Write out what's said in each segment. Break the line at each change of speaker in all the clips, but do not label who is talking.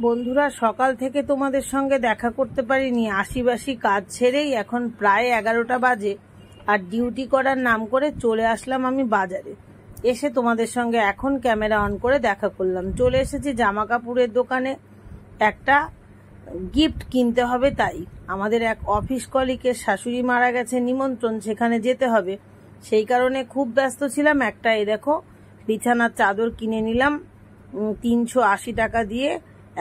বন্ধুরা, সকাল থেকে তোমাদের সঙ্গে দেখা করতে পারিনি। আশিবাসি কাজ ছেড়েই এখন প্রায় 11টা বাজে, আর ডিউটি করার নাম করে চলে আসলাম আমি বাজারে। এসে তোমাদের সঙ্গে এখন ক্যামেরা অন করে দেখা করলাম। চলে এসেছি জামা কাপড়ের দোকানে, একটা গিফট কিনতে হবে। তাই আমাদের এক অফিস কলিগের শাশুড়ি মারা গেছে, নিমন্ত্রণ, সেখানে যেতে হবে। সেই কারণে খুব ব্যস্ত ছিলাম। একটা এই দেখো বিছানার চাদর কিনে নিলাম 380 টাকা দিয়ে।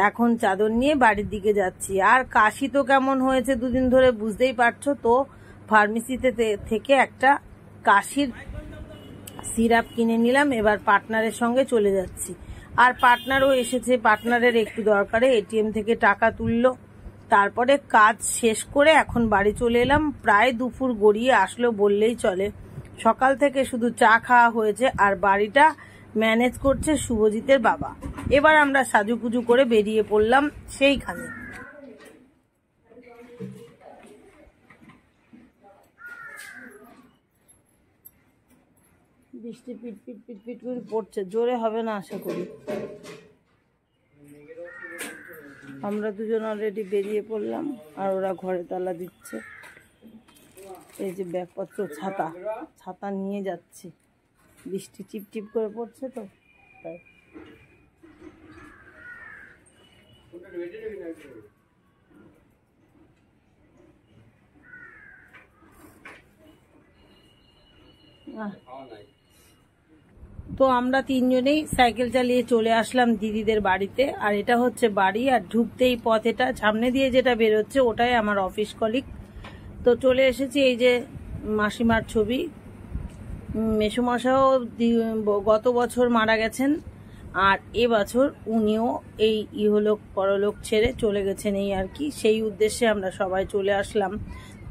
এখন চাদর নিয়ে বাড়ির দিকে যাচ্ছি। আর কাশি তো কেমন হয়েছে দুদিন ধরে বুঝতেই পারছো তো। ফার্মেসিতে থেকে একটা কাশির সিরাপ কিনে নিলাম। এবার পার্টনারের সঙ্গে চলে যাচ্ছি। আর পার্টনারও এসেছে, পার্টনারের একটু দরকারে এটিএম থেকে টাকা তুললো। তারপরে কাজ শেষ করে এখন বাড়ি চলে এলাম। প্রায় দুপুর গড়িয়ে আসলো বললেই চলে। সকাল থেকে শুধু চা খাওয়া হয়েছে, আর বাড়িটা ম্যানেজ করছে শুভজিতের বাবা। এবার আমরা সাজুকুজু করে বেরিয়ে পড়লাম সেইখানে। বৃষ্টি পিট পিট পিট পিট করে পড়ছে, জোরে হবে না আশা করি। আমরা দুজন অলরেডি বেরিয়ে পড়লাম, আর ওরা ঘরে তালা দিচ্ছে। এই যে ব্যাগপত্র, ছাতা ছাতা নিয়ে যাচ্ছি। বৃষ্টি টিপ টিপ করে পড়ছে তো তাই। তো আমরা তিনজনেই সাইকেল চালিয়ে চলে আসলাম দিদিদের বাড়িতে। আর এটা হচ্ছে বাড়ি, আর ঢুকতেই পথ, এটা সামনে দিয়ে যেটা বেরোচ্ছে ওটাই আমার অফিস কলিগ। তো চলে এসেছি। এই যে মাসিমার ছবি। মেসোমশাও গত বছর মারা গেছেন, আর এবছর উনিও এই ইহলোক পরলোক ছেড়ে চলে গেছেন, এই আর কি। সেই উদ্দেশ্যে আমরা সবাই চলে আসলাম।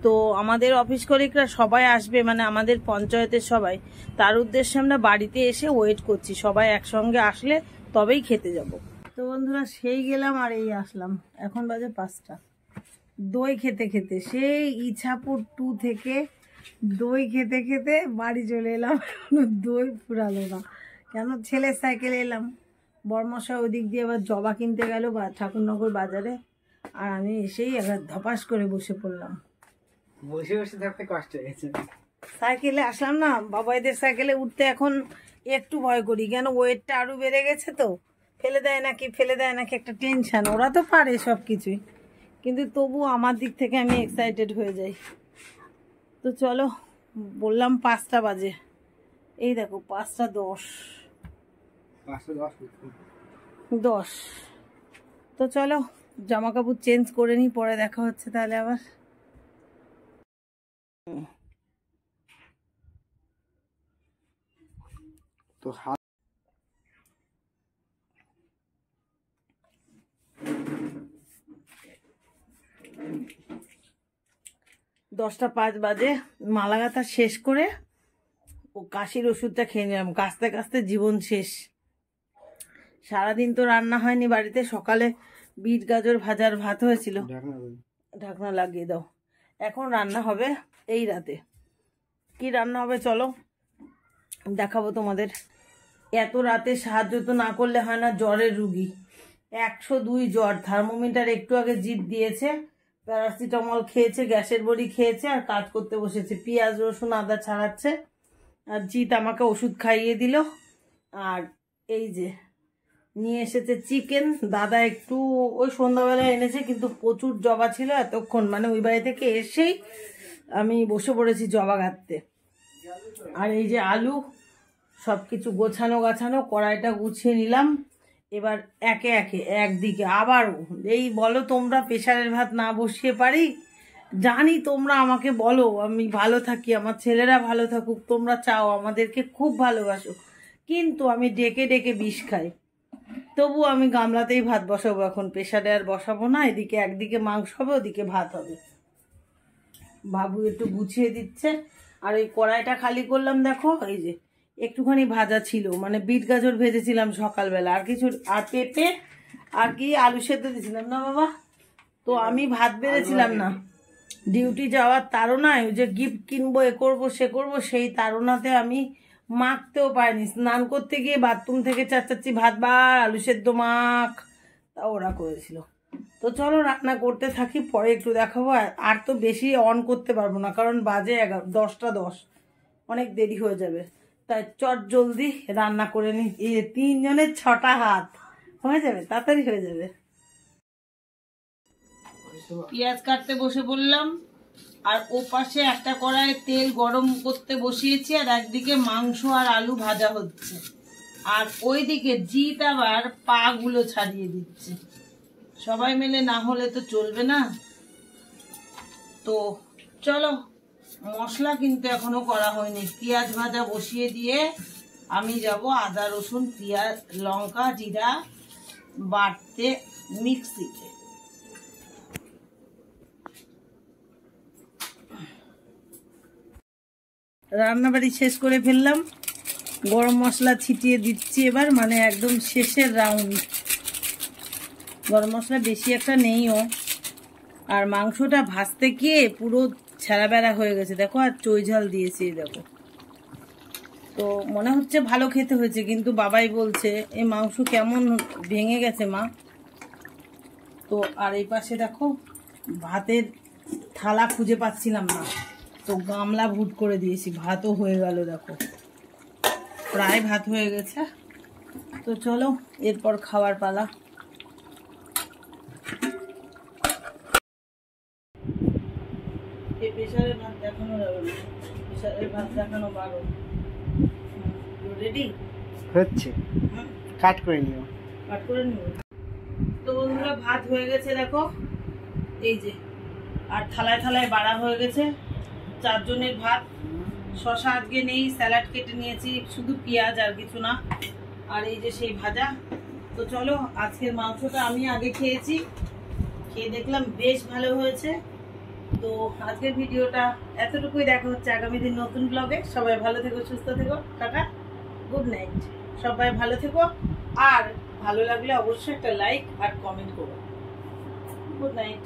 তো আমাদের অফিস কলিগরা সবাই আসবে, মানে আমাদের পঞ্চায়েতের সবাই, তার উদ্দেশ্যে আমরা বাড়িতে এসে ওয়েট করছি। সবাই একসঙ্গে আসলে তবেই খেতে যাব। তো বন্ধুরা, সেই গেলাম আর এই আসলাম। এখন বাজে 5টা। দই খেতে খেতে, সেই ইছাপুর 2 থেকে দই খেতে খেতে বাড়ি চলে এলাম। দই ফুরালো না কেন, ছেলের সাইকেলে এলাম। বর্মশা ওদিক দিয়ে আবার জবা কিনতে গেল বা ঠাকুরনগর বাজারে, আর আমি এসেই এবার ধপাস করে বসে পড়লাম।
বসে বসে থাকতে কষ্ট হয়ে গেছে।
সাইকেলে আসলাম না, বাবাইদের সাইকেলে উঠতে এখন একটু ভয় করি, কেন ওয়েটটা আরো বেড়ে গেছে তো। ফেলে দেয় নাকি একটা টেনশন। ওরা তো পারে সব কিছুই, কিন্তু তবু আমার দিক থেকে আমি এক্সাইটেড হয়ে যাই। তো চলো, বললাম 5টা বাজে, এই দেখো 5টা 10। তো চলো জামা কাপড় চেঞ্জ করে নি, পরে দেখা হচ্ছে তাহলে আবার। তো 10টা 5 বাজে। মালাগাথা শেষ করে ও কাশির ওষুধটা খেয়ে নিলাম। কাশতে কাশতে জীবন শেষ। সারাদিন তো রান্না হয়নি বাড়িতে। সকালে বিট গাজর ভাজার ভাত হয়েছিল, ঢাকনা লাগিয়ে দাও। এখন রান্না হবে এই রাতে। কি রান্না হবে চলো দেখাবো তোমাদের। এত রাতে সাহায্য তো না করলে হয় না, জ্বরের রুগী 102 জ্বর। থার্মোমিটার একটু আগে জিত দিয়েছে, প্যারাসিটামল খেয়েছে, গ্যাসের বড়ি খেয়েছে, আর কাজ করতে বসেছে। পেঁয়াজ রসুন আদা ছাড়াচ্ছে, আর জিত আমাকে ওষুধ খাইয়ে দিল। আর এই যে নিয়ে এসেছে চিকেন। দাদা একটু ওই সন্ধ্যাবেলায় এনেছে, কিন্তু প্রচুর জবা ছিল এতক্ষণ, মানে ওই বাড়ি থেকে এসেই আমি বসে পড়েছি জবা ঘাটতে। আর এই যে আলু, সবকিছু গোছানো গাছানো, কড়াইটা গুছিয়ে নিলাম। এবার একে একে একদিকে আবারও এই বলো তোমরা প্রেশারের ভাত না বসিয়ে পারি। জানি তোমরা আমাকে বলো আমি ভালো থাকি, আমার ছেলেরা ভালো থাকুক, তোমরা চাও, আমাদেরকে খুব ভালোবাসো, কিন্তু আমি ডেকে ডেকে বিষ খাই। তবু আমি গামলাতেই ভাত বসাবো এখন, প্রেশারে আর বসাবো না। এদিকে একদিকে মাংস হবে, ওদিকে ভাত হবে। বাবু একটু গুছিয়ে দিচ্ছে। আর ওই কড়াইটা খালি করলাম, দেখো এই যে একটুখানি ভাজা ছিল, মানে বিট গাজর ভেজেছিলাম সকালবেলা, আর কিছু, আর পেঁপে, আর কি আলু সেদ্ধ দিয়েছিলাম না বাবা। তো আমি ভাত বেড়েছিলাম না, ডিউটি যাওয়ার তাড়নায়, ওই যে গিফট কিনবো, এ করবো সে করবো, সেই তাড়নাতে আমি মাখতেও পারিনি। স্নান করতে গিয়ে বাথরুম থেকে চাচ্ছি ভাত বার, আলু সেদ্ধ মাখ, তা ওরা করেছিল। তো চলো রান্না করতে থাকি, পরে একটু দেখাবো। আর তো বেশি অন করতে পারবো না, কারণ বাজে 10টা 10, অনেক দেরি হয়ে যাবে। তাই চট জলদি রান্না করে নি। 3 জনের 6টা হাত হয়ে যাবে, তাড়াতাড়ি হয়ে যাবে। পেঁয়াজ কাটতে বসে বললাম, আর ও পাশে একটা কড়াইয়ে তেল গরম করতে বসিয়েছি, আর একদিকে মাংস আর আলু ভাজা হচ্ছে, আর ওইদিকে জিৎ আবার পা গুলো ছাড়িয়ে দিচ্ছে। সবাই মিলে না হলে তো চলবে না। তো চলো, মশলা কিন্তু এখনো করা হয়নি। পেঁয়াজ ভাজা বসিয়ে দিয়ে আমি যাব আদা রসুন পেঁয়াজ লঙ্কা জিরা বাটতে মিক্সিতে। রান্নাবাড়ি শেষ করে ফেললাম, গরম মশলা ছিটিয়ে দিচ্ছি এবার, মানে একদম শেষের রাউন্ড। গরম মশলা বেশি একটা নেইও, আর মাংসটা ভাজতে গিয়ে পুরো ছেঁড়া বেড়া হয়ে গেছে দেখো, আর চই ঝাল দিয়েছি দেখো। তো মনে হচ্ছে ভালো খেতে হয়েছে, কিন্তু বাবাই বলছে এই মাংস কেমন ভেঙে গেছে মা। তো আর এই পাশে দেখো ভাতের থালা খুঁজে পাচ্ছিলাম না, তো গামলা ভুট করে দিয়েছি, ভাতও হয়ে গেল দেখো, প্রায় ভাত হয়ে গেছে। তো চলো এরপর খাওয়ার পালা। প্রেসারের ভাত দেখানো যাবে না, প্রেসারের ভাত দেখানো বারণ। রেডি
হচ্ছে, কাট করে নিও।
কাট করে নিও। তো বন্ধুরা ভাত হয়ে গেছে দেখো, এই যে, আর থালায় থালায় বাড়া হয়ে গেছে। 4 জনের ভাত। শশা আজকে নেই, স্যালাড কেটে নিয়েছি, শুধু পেঁয়াজ আর কিছু না। আর এই যে সেই ভাজা। তো চলো, আজকের মাংসটা আমি আগে খেয়েছি, খেয়ে দেখলাম বেশ ভালো হয়েছে। তো আজকের ভিডিওটা এতটুকুই, দেখা হচ্ছে আগামী দিন নতুন ব্লগে। সবাই ভালো থেকো, সুস্থ থেকো, টাটা, গুড নাইট। সবাই ভালো থেকো, আর ভালো লাগলে অবশ্যই একটা লাইক আর কমেন্ট করো। Good night.